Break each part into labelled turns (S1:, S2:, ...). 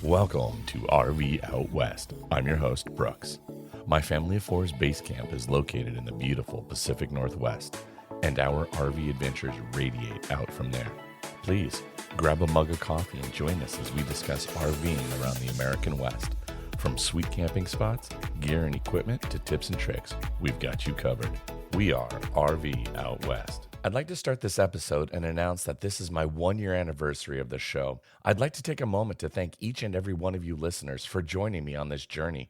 S1: Welcome to RV Out West. I'm your host, Brooks. My Family of Four's base camp is located in the beautiful Pacific Northwest, and our RV adventures radiate out from there. Please grab a mug of coffee and join us as we discuss RVing around the American West. From sweet camping spots, gear and equipment, to tips and tricks, we've got you covered. We are RV Out West. I'd like to start this episode and announce that this is my 1-year anniversary of the show. I'd like to take a moment to thank each and every one of you listeners for joining me on this journey.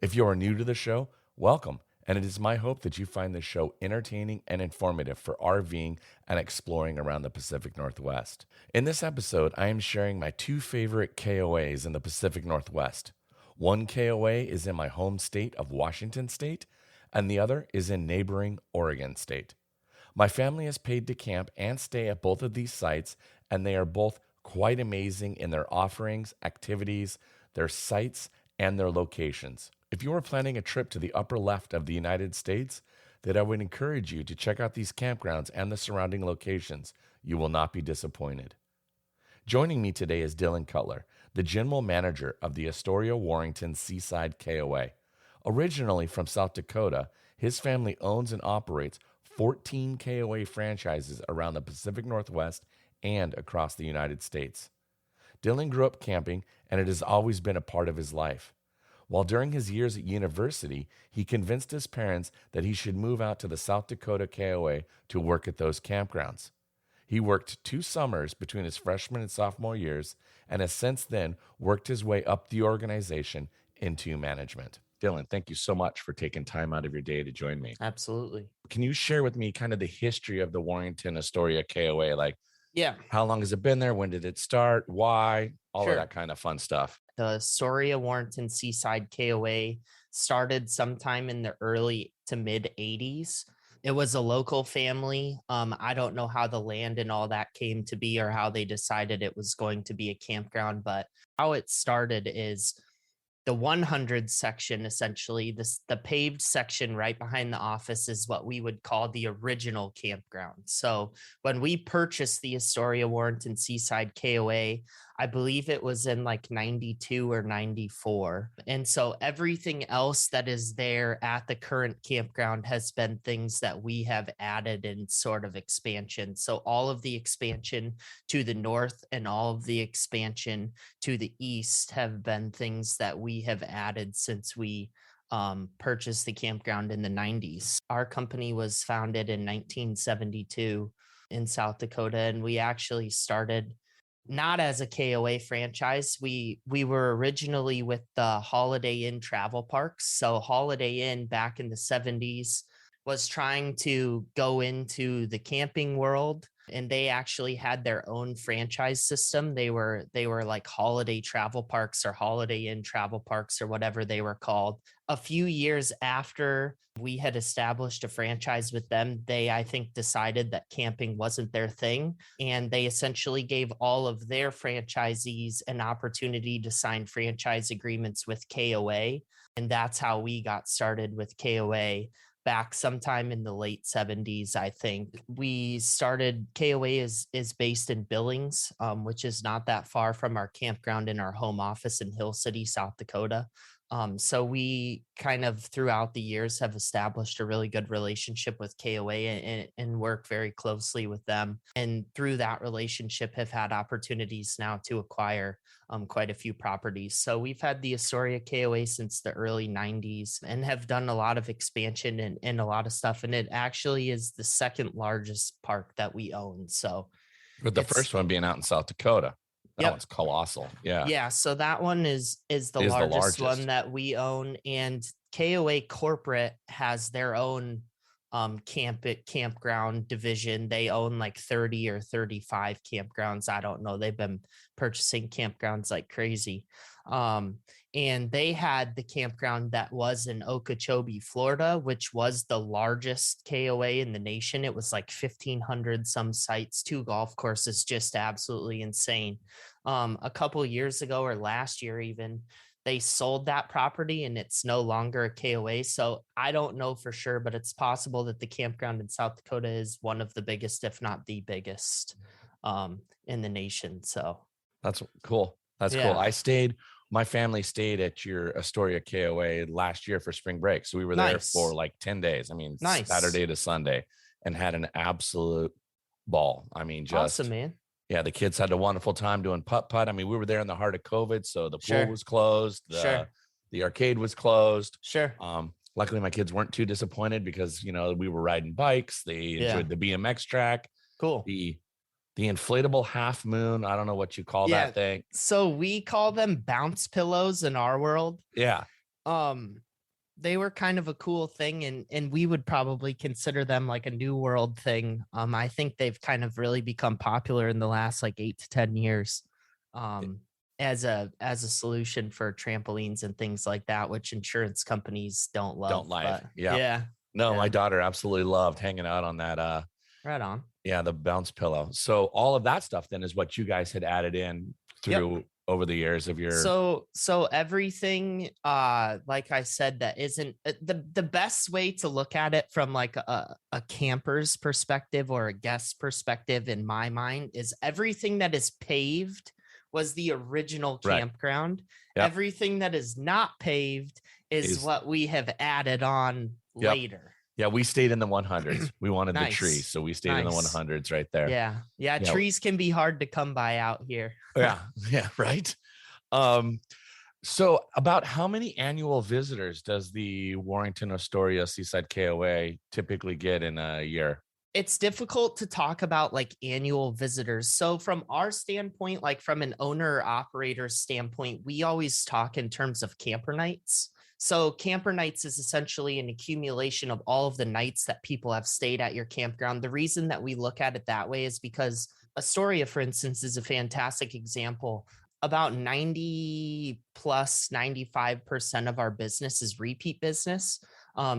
S1: If you are new to the show, welcome, and it is my hope that you find this show entertaining and informative for RVing and exploring around the Pacific Northwest. In this episode, I am sharing my 2 favorite KOAs in the Pacific Northwest. One KOA is in my home state of Washington State, and the other is in neighboring Oregon State. My family is paid to camp and stay at both of these sites, and they are both quite amazing in their offerings, activities, their sites, and their locations. If you are planning a trip to the upper left of the United States, then I would encourage you to check out these campgrounds and the surrounding locations. You will not be disappointed. Joining me today is Dylan Cutler, the general manager of the Astoria Warrenton Seaside KOA. Originally from South Dakota, his family owns and operates 14 KOA franchises around the Pacific Northwest and across the United States. Dylan grew up camping, and it has always been a part of his life. While during his years at university, he convinced his parents that he should move out to the South Dakota KOA to work at those campgrounds. He worked 2 summers between his freshman and sophomore years, and has since then worked his way up the organization into management. Dylan, thank you so much for taking time out of your day to join me.
S2: Absolutely.
S1: Can you share with me kind of the history of the Warrenton Astoria KOA? Like,
S2: Yeah,
S1: how long has it been there? When did it start? Why? All
S2: Sure.
S1: of that kind of fun stuff.
S2: the Astoria Warrenton Seaside KOA started sometime in the early to mid 80s. It was a local family. I don't know how the land and all that came to be or how they decided it was going to be a campground, but how it started is the 100 section, essentially the paved section right behind the office, is what we would call the original campground. So when we purchased the Astoria Warrenton Seaside KOA, I believe it was in like 92 or 94. And so everything else that is there at the current campground has been things that we have added in sort of expansion. So all of the expansion to the north and all of the expansion to the east have been things that we have added since we purchased the campground in the 90s. Our company was founded in 1972 in South Dakota, and we actually started not as a KOA franchise. We were originally with the Holiday Inn travel parks. So Holiday Inn back in the 70s was trying to go into the camping world, and they actually had their own franchise system. They were like Holiday Travel Parks or Holiday Inn Travel Parks or whatever they were called. A few years after we had established a franchise with them, they, I think, decided that camping wasn't their thing, and they essentially gave all of their franchisees an opportunity to sign franchise agreements with KOA, and that's how we got started with KOA. Back sometime in the late 70s, I think. We started, KOA is based in Billings, which is not that far from our campground in our home office in Hill City, South Dakota. So we kind of throughout the years have established a really good relationship with KOA and work very closely with them. And through that relationship have had opportunities now to acquire quite a few properties. So we've had the Astoria KOA since the early 90s and have done a lot of expansion and a lot of stuff. And it actually is the second largest park that we own. So
S1: With the first one being out in South Dakota. That one's colossal. Yeah.
S2: Yeah. So that one is the largest one that we own, and KOA Corporate has their own campground division. They own like 30 or 35 campgrounds. I don't know. They've been purchasing campgrounds like crazy. And they had the campground that was in Okeechobee, Florida, which was the largest KOA in the nation. It was like 1,500 some sites, 2 golf courses, just absolutely insane. A couple of years ago or last year even, they sold that property and it's no longer a KOA. So I don't know for sure, but it's possible that the campground in South Dakota is one of the biggest, if not the biggest, in the nation. So
S1: that's cool. That's cool. My family stayed at your Astoria KOA last year for spring break. So we were there for like 10 days. I mean, Saturday to Sunday, and had an absolute ball. I mean, just
S2: awesome, man.
S1: Yeah, the kids had a wonderful time doing putt-putt. I mean, we were there in the heart of COVID, so the pool was closed. The arcade was closed. Luckily, my kids weren't too disappointed because, we were riding bikes. They enjoyed the BMX track.
S2: Cool.
S1: The inflatable half moon. I don't know what you call that thing.
S2: So we call them bounce pillows in our world.
S1: Yeah.
S2: They were kind of a cool thing, and we would probably consider them like a new world thing. I think they've kind of really become popular in the last like 8 to 10 years. As a solution for trampolines and things like that, which insurance companies don't like.
S1: No, my daughter absolutely loved hanging out on that.
S2: Right on.
S1: Yeah, the bounce pillow. So all of that stuff then is what you guys had added in through over the years of your.
S2: So everything, like I said, that isn't the best way to look at it from like a camper's perspective or a guest perspective in my mind is everything that is paved was the original campground. Everything that is not paved is what we have added on later.
S1: Yeah, we stayed in the 100s. We wanted the trees, so we stayed in the 100s right there.
S2: Yeah. Trees can be hard to come by out here.
S1: Yeah, right. So about how many annual visitors does the Warrenton Astoria Seaside KOA typically get in a year?
S2: It's difficult to talk about like annual visitors. So from our standpoint, like from an owner operator standpoint, we always talk in terms of camper nights. So camper nights is essentially an accumulation of all of the nights that people have stayed at your campground. The reason that we look at it that way is because Astoria, for instance, is a fantastic example. About 90 plus 95% of our business is repeat business.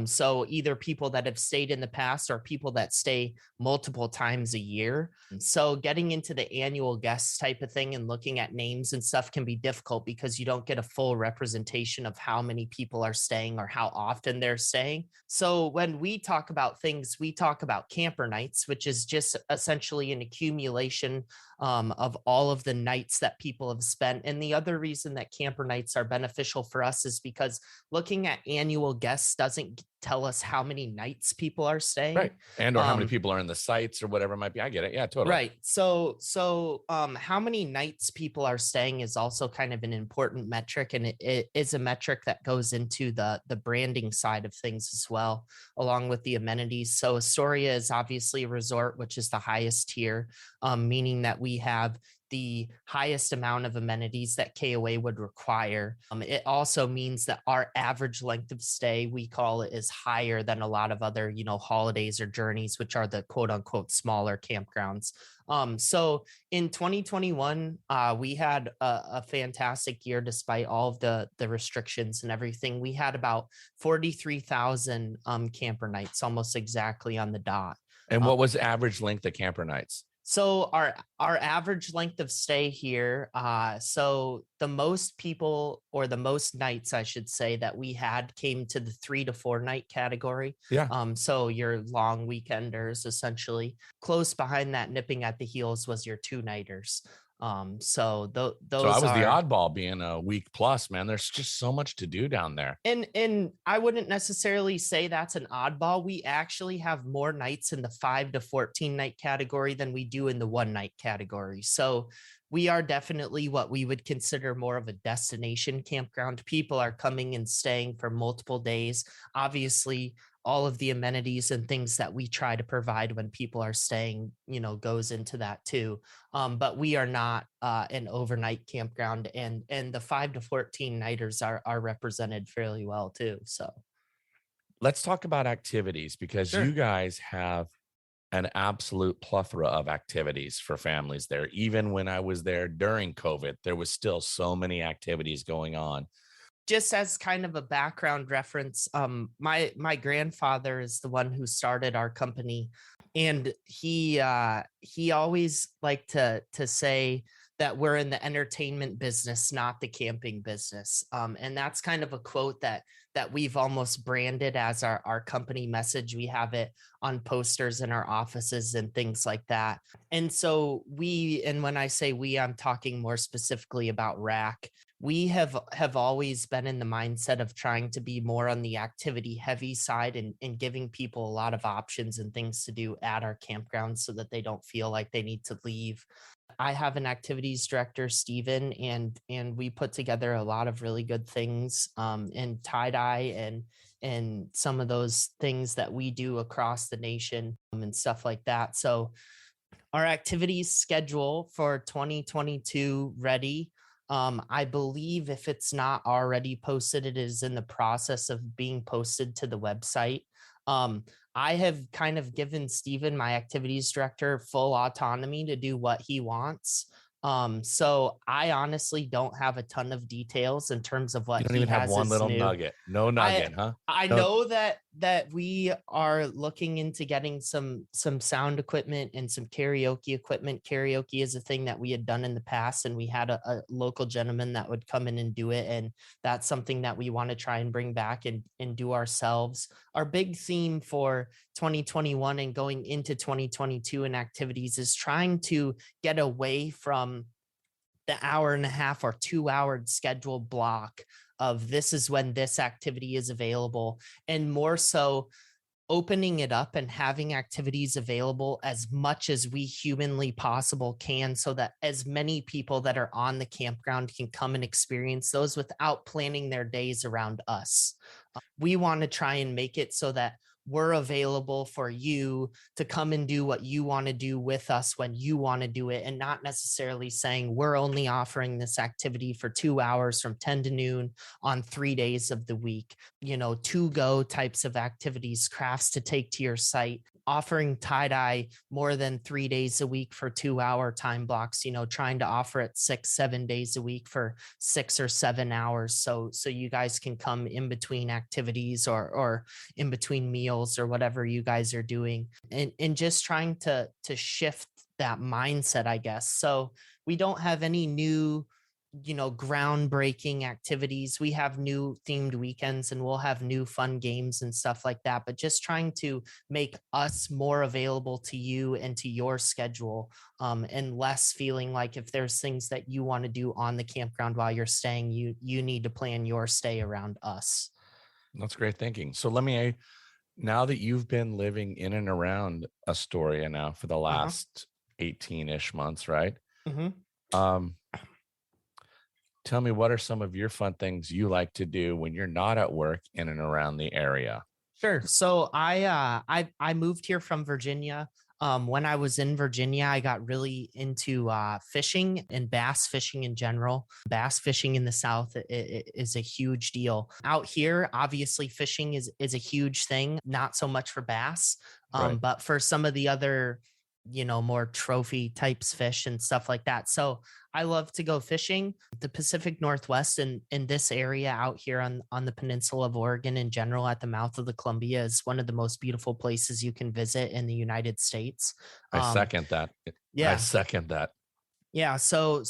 S2: So either people that have stayed in the past or people that stay multiple times a year. So getting into the annual guests type of thing and looking at names and stuff can be difficult because you don't get a full representation of how many people are staying or how often they're staying. So when we talk about things, we talk about camper nights, which is just essentially an accumulation of all of the nights that people have spent. And the other reason that camper nights are beneficial for us is because looking at annual guests doesn't tell us how many nights people are staying.
S1: Right. And or how many people are in the sites or whatever it might be. I get it. Yeah, totally.
S2: Right. So how many nights people are staying is also kind of an important metric. And it is a metric that goes into the branding side of things as well, along with the amenities. So Astoria is obviously a resort, which is the highest tier, meaning that we have the highest amount of amenities that KOA would require. It also means that our average length of stay, we call it, is higher than a lot of other, holidays or journeys, which are the quote unquote smaller campgrounds. So in 2021, we had a fantastic year despite all of the restrictions and everything. We had about 43,000 camper nights, almost exactly on the dot.
S1: And what was the average length of camper nights?
S2: So our average length of stay here, so the most people or the most nights, I should say, that we had came to the 3 to 4 night category. So your long weekenders, essentially. Close behind that, nipping at the heels, was your 2-nighters. So those. So
S1: I was the oddball being a week plus, man. There's just so much to do down there.
S2: And I wouldn't necessarily say that's an oddball. We actually have more nights in the 5 to 14 night category than we do in the 1 night category. So we are definitely what we would consider more of a destination campground. People are coming and staying for multiple days. Obviously, all of the amenities and things that we try to provide when people are staying, goes into that too. But we are not an overnight campground, and the 5 to 14 nighters are represented fairly well too. So
S1: let's talk about activities, because you guys have an absolute plethora of activities for families there. Even when I was there during COVID, there was still so many activities going on.
S2: Just as kind of a background reference, my grandfather is the one who started our company, and he always liked to say that we're in the entertainment business, not the camping business. And that's kind of a quote that we've almost branded as our company message. We have it on posters in our offices and things like that. And so and when I say we, I'm talking more specifically about RAC. We have always been in the mindset of trying to be more on the activity heavy side and giving people a lot of options and things to do at our campground so that they don't feel like they need to leave. I have an activities director, Steven, and we put together a lot of really good things in tie-dye and some of those things that we do across the nation and stuff like that. So our activities schedule for 2022 ready. I believe if it's not already posted, it is in the process of being posted to the website. I have kind of given Steven, my activities director, full autonomy to do what he wants. So I honestly don't have a ton of details in terms of what
S1: You don't
S2: he
S1: even have
S2: has
S1: one
S2: as
S1: little
S2: new.
S1: nugget. No nugget, huh?
S2: I
S1: No.
S2: know that we are looking into getting some sound equipment and some karaoke equipment. Karaoke is a thing that we had done in the past, and we had a local gentleman that would come in and do it. And that's something that we want to try and bring back and do ourselves. Our big theme for 2021 and going into 2022 in activities is trying to get away from the hour and a half or 2 hour scheduled block of this is when this activity is available, and more so opening it up and having activities available as much as we humanly possible can, so that as many people that are on the campground can come and experience those without planning their days around us. We want to try and make it so that we're available for you to come and do what you want to do with us when you want to do it, and not necessarily saying we're only offering this activity for 2 hours from 10 to noon on 3 days of the week. To go types of activities, crafts to take to your site, offering tie-dye more than 3 days a week for 2 hour time blocks, trying to offer it 6-7 days a week for 6 or 7 hours. So you guys can come in between activities or in between meals or whatever you guys are doing, and just trying to shift that mindset, I guess. So we don't have any new groundbreaking activities. We have new themed weekends and we'll have new fun games and stuff like that, but just trying to make us more available to you and to your schedule, and less feeling like if there's things that you want to do on the campground while you're staying, you need to plan your stay around us.
S1: That's great thinking. So now that you've been living in and around Astoria now for the last 18-ish months, right?
S2: Mm-hmm.
S1: Tell me, what are some of your fun things you like to do when you're not at work in and around the area?
S2: Sure. So I moved here from Virginia. When I was in Virginia, I got really into fishing and bass fishing in general. Bass fishing in the South is a huge deal. Out here, obviously, fishing is a huge thing. Not so much for bass,
S1: Right.
S2: but for some of the other, more trophy types fish and stuff like that. So I love to go fishing. The Pacific Northwest and in this area out here on the peninsula of Oregon in general, at the mouth of the Columbia, is one of the most beautiful places you can visit in the United States.
S1: I second that. I
S2: Yeah.
S1: second that.
S2: Yeah, so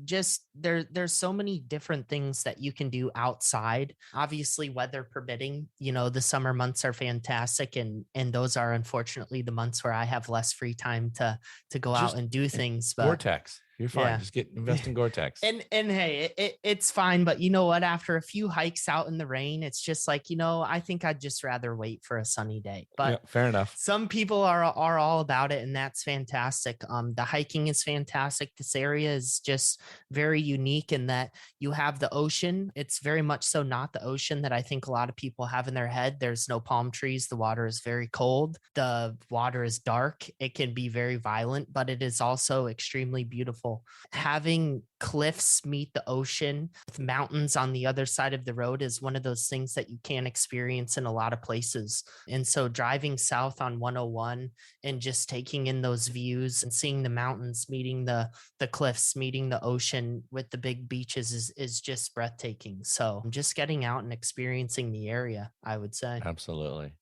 S2: just there's so many different things that you can do outside. Obviously, weather permitting, the summer months are fantastic, and those are unfortunately the months where I have less free time to go out and do things. But
S1: Gore-Tex. You're fine.
S2: yeah.
S1: Just invest in Gore-Tex.
S2: And hey, it's fine, but you know what? After a few hikes out in the rain, it's just like, I think I'd just rather wait for a sunny day. But
S1: yeah, fair enough.
S2: some people are all about it, and that's fantastic. The hiking is fantastic. This area is just very unique in that you have the ocean. It's very much so not the ocean that I think a lot of people have in their head. There's no palm trees. The water is very cold. The water is dark. It can be very violent, but it is also extremely beautiful. Having cliffs meet the ocean with mountains on the other side of the road is one of those things that you can't experience in a lot of places. And so driving south on 101 and just taking in those views and seeing the mountains meeting the cliffs, meeting the ocean with the big beaches is just breathtaking. So just getting out and experiencing the area, I would say.
S1: Absolutely.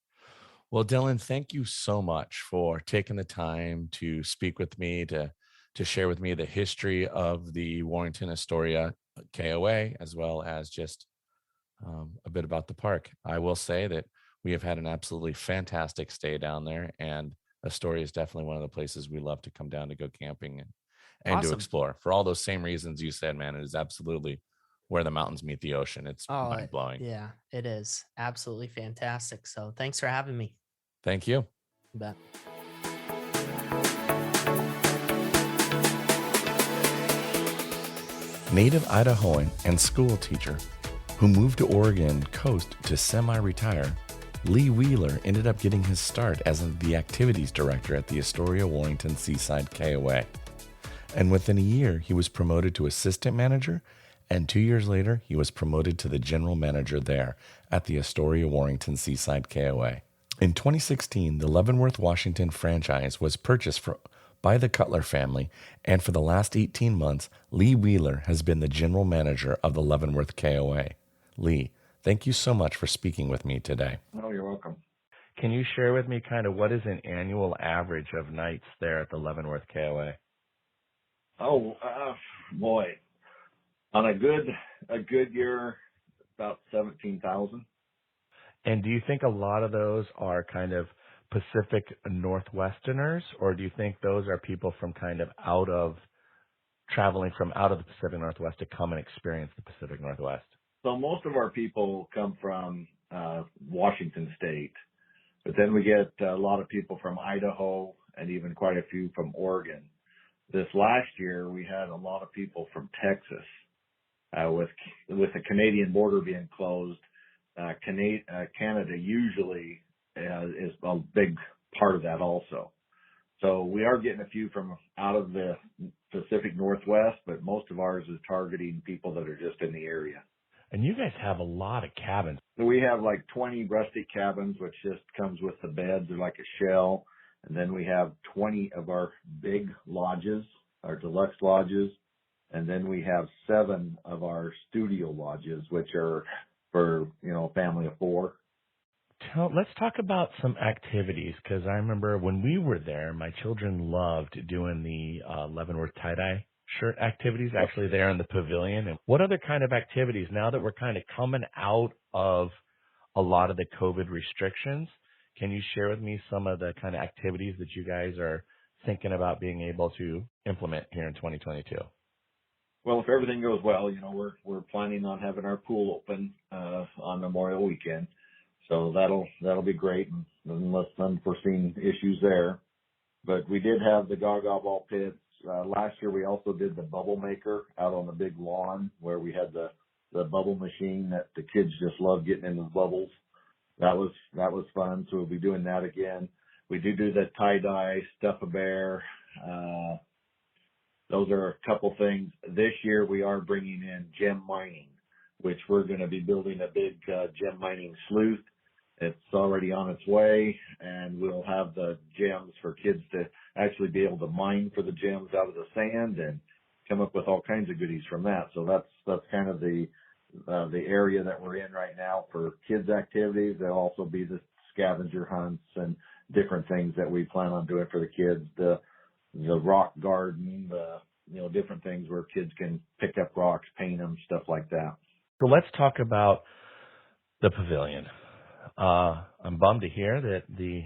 S1: Well, Dylan, thank you so much for taking the time to speak with me, to to share with me the history of the Warrenton Astoria KOA, as well as just a bit about the park. I will say that we have had an absolutely fantastic stay down there, and Astoria is definitely one of the places we love to come down to go camping and to
S2: Awesome.
S1: explore. For all those same reasons you said, man, it is absolutely where the mountains meet the ocean. It's
S2: Oh,
S1: mind blowing.
S2: yeah, it is absolutely fantastic. So thanks for having me.
S1: Thank you.
S2: You bet.
S1: Native Idahoan and school teacher who moved to Oregon coast to semi-retire, Lee Wheeler ended up getting his start as the activities director at the Astoria Warrenton Seaside KOA. And within a year, he was promoted to assistant manager, and 2 years later, he was promoted to the general manager there at the Astoria Warrenton Seaside KOA. In 2016, the Leavenworth, Washington franchise was purchased by the Cutler family, and for the last 18 months, Lee Wheeler has been the general manager of the Leavenworth KOA. Lee, thank you so much for speaking with me today.
S3: Oh, you're welcome.
S1: Can you share with me kind of what is an annual average of nights there at the Leavenworth KOA?
S3: Oh, boy, on a good year, about 17,000.
S1: And do you think a lot of those are kind of Pacific Northwesterners, or do you think those are people from kind of traveling from out of the Pacific Northwest to come and experience the Pacific Northwest?
S3: So most of our people come from Washington State, but then we get a lot of people from Idaho and even quite a few from Oregon. This last year, we had a lot of people from Texas. With the Canadian border being closed, Canada usually is a big part of that also. So we are getting a few from out of the Pacific Northwest, but most of ours is targeting people that are just in the area.
S1: And you guys have a lot of cabins.
S3: So we have like 20 rustic cabins, which just comes with the beds. They're like a shell. And then we have 20 of our big lodges, our deluxe lodges. And then we have 7 of our studio lodges, which are for, a family of 4.
S1: Let's talk about some activities, because I remember when we were there, my children loved doing the Leavenworth tie-dye shirt activities actually there in the pavilion. And what other kind of activities, now that we're kind of coming out of a lot of the COVID restrictions, can you share with me some of the kind of activities that you guys are thinking about being able to implement here in 2022?
S3: Well, if everything goes well, we're planning on having our pool open on Memorial Weekend. So that'll be great, unless unforeseen issues there. But we did have the Gaga ball pits. Last year we also did the bubble maker out on the big lawn where we had the bubble machine that the kids just love getting into the bubbles. That was fun. So we'll be doing that again. We do the tie-dye, stuff a bear. Those are a couple things. This year we are bringing in gem mining, which we're going to be building a big gem mining sleuth. It's already on its way, and we'll have the gems for kids to actually be able to mine for the gems out of the sand and come up with all kinds of goodies from that. So that's kind of the area that we're in right now for kids' activities. There'll also be the scavenger hunts and different things that we plan on doing for the kids. The rock garden, different things where kids can pick up rocks, paint them, stuff like that.
S1: So let's talk about the pavilion. I'm bummed to hear that the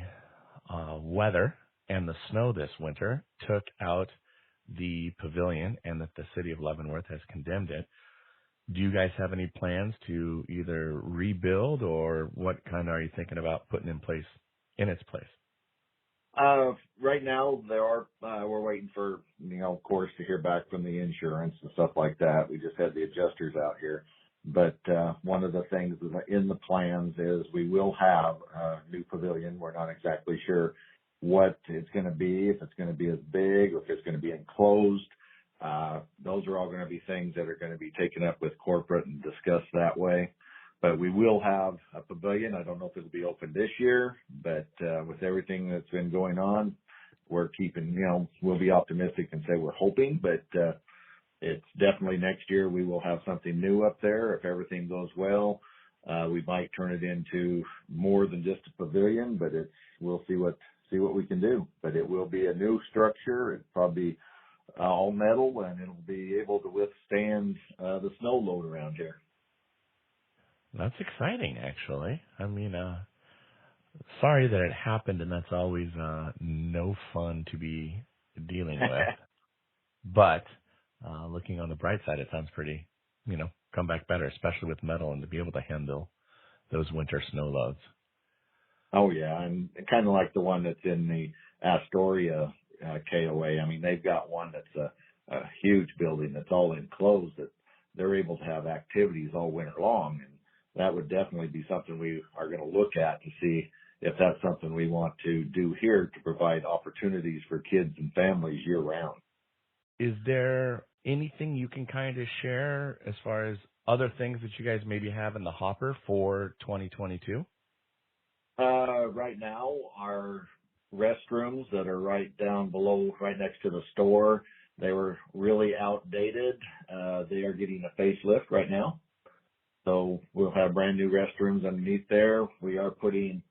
S1: weather and the snow this winter took out the pavilion and that the city of Leavenworth has condemned it. Do you guys have any plans to either rebuild, or what kind are you thinking about putting in its place?
S3: Right now we're waiting for, of course, to hear back from the insurance and stuff like that. We just had the adjusters out here. But one of the things in the plans is we will have a new pavilion. We're not exactly sure what it's going to be, if it's going to be as big or if it's going to be enclosed. Those are all going to be things that are going to be taken up with corporate and discussed that way. But we will have a pavilion. I don't know if it'll be open this year, but with everything that's been going on, we're keeping, we'll be optimistic and say we're hoping, but it's definitely next year we will have something new up there. If everything goes well, we might turn it into more than just a pavilion, but we'll see what we can do. But it will be a new structure. It's probably all metal, and it'll be able to withstand the snow load around here.
S1: That's exciting, actually. I mean, sorry that it happened, and that's always no fun to be dealing with. But looking on the bright side, it sounds pretty, come back better, especially with metal and to be able to handle those winter snow loads.
S3: Oh, yeah, and kind of like the one that's in the Astoria KOA. I mean, they've got one that's a huge building that's all enclosed that they're able to have activities all winter long, and that would definitely be something we are going to look at to see if that's something we want to do here to provide opportunities for kids and families year round.
S1: Is there anything you can kind of share as far as other things that you guys maybe have in the hopper for 2022?
S3: Right now, our restrooms that are right down below, right next to the store, they were really outdated. They are getting a facelift right now. So we'll have brand new restrooms underneath there. We are putting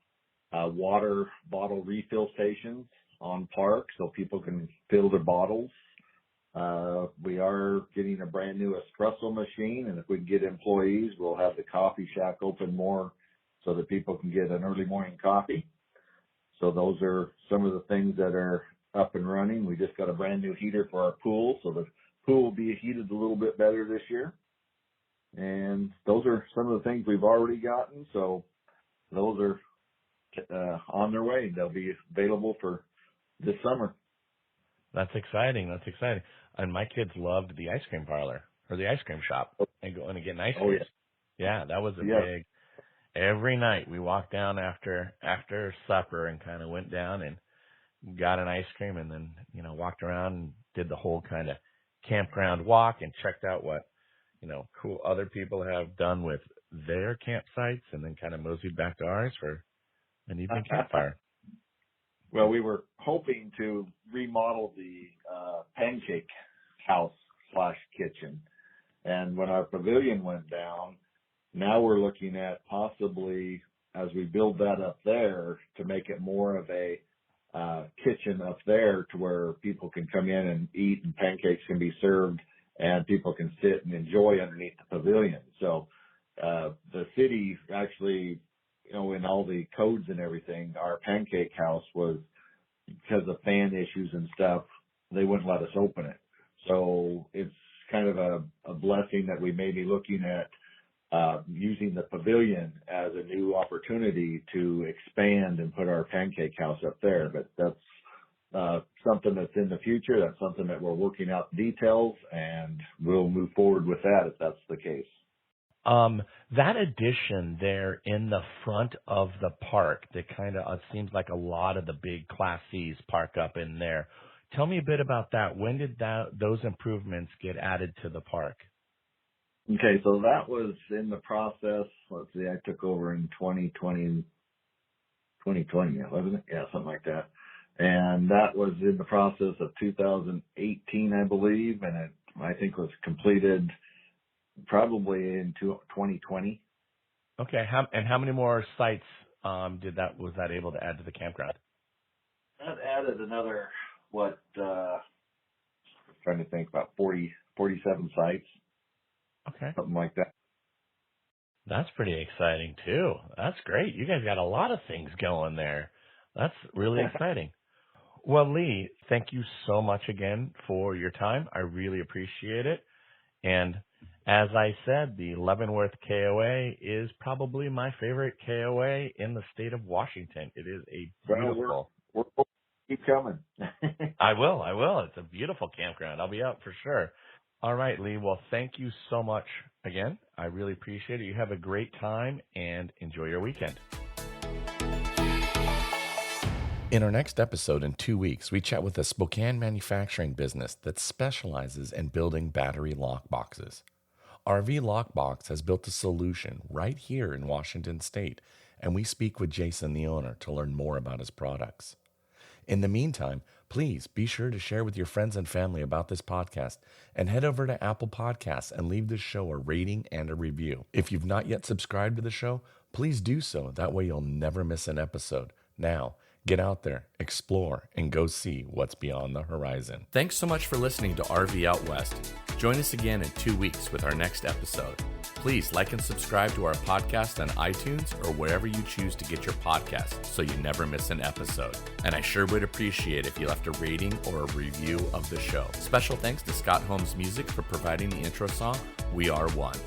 S3: water bottle refill stations on park so people can fill their bottles. We are getting a brand new espresso machine, and if we can get employees, we'll have the coffee shack open more so that people can get an early morning coffee. So those are some of the things that are up and running. We just got a brand new heater for our pool, so the pool will be heated a little bit better this year. And those are some of the things we've already gotten. So those are on their way. They'll be available for this summer.
S1: That's exciting. That's exciting. And my kids loved the ice cream parlor or the ice cream shop and going and getting ice cream.
S3: Oh,
S1: yeah, that was a big. Every night we walked down after supper and kind of went down and got an ice cream and then, walked around and did the whole kind of campground walk and checked out what, cool other people have done with their campsites and then kind of moseyed back to ours for an evening campfire.
S3: Well, we were hoping to remodel the pancake house / kitchen. And when our pavilion went down, now we're looking at possibly, as we build that up there, to make it more of a kitchen up there to where people can come in and eat and pancakes can be served and people can sit and enjoy underneath the pavilion. So the city actually, in all the codes and everything, our pancake house was, because of fan issues and stuff, they wouldn't let us open it. So it's kind of a blessing that we may be looking at using the pavilion as a new opportunity to expand and put our pancake house up there. But that's something that's in the future. That's something that we're working out details, and we'll move forward with that if that's the case.
S1: That addition there in the front of the park, that kind of seems like a lot of the big Class C's park up in there. Tell me a bit about that. When did those improvements get added to the park?
S3: Okay, so that was in the process. Let's see, I took over in 2020, wasn't it? Yeah, something like that. And that was in the process of 2018, I believe, and it, I think, was completed probably in 2020.
S1: Okay, how many more sites was that able to add to the campground?
S3: That added another, trying to think, about 47 sites.
S1: Okay.
S3: Something like that.
S1: That's pretty exciting too. That's great. You guys got a lot of things going there. That's really exciting. Well, Lee, thank you so much again for your time. I really appreciate it. And as I said, the Leavenworth KOA is probably my favorite KOA in the state of Washington. It is a beautiful.
S3: We're keep coming.
S1: I will. It's a beautiful campground. I'll be out for sure. All right, Lee. Well, thank you so much again. I really appreciate it. You have a great time and enjoy your weekend. In our next episode in 2 weeks, we chat with a Spokane manufacturing business that specializes in building battery lock boxes. RV Lockbox has built a solution right here in Washington State, and we speak with Jason, the owner, to learn more about his products. In the meantime, please be sure to share with your friends and family about this podcast and head over to Apple Podcasts and leave this show a rating and a review. If you've not yet subscribed to the show, please do so. That way you'll never miss an episode. Now, Get out there, explore, and go see what's beyond the horizon. Thanks so much for listening to RV Out West. Join us again in 2 weeks with our next episode. Please like and subscribe to our podcast on iTunes or wherever you choose to get your podcasts so you never miss an episode. And I sure would appreciate if you left a rating or a review of the show. Special thanks to Scott Holmes Music for providing the intro song, We Are One.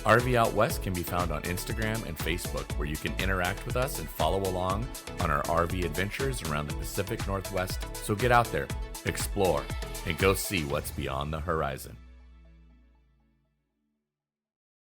S1: RV Out West can be found on Instagram and Facebook, where you can interact with us and follow along on our RV adventures around the Pacific Northwest. So get out there, explore, and go see what's beyond the horizon.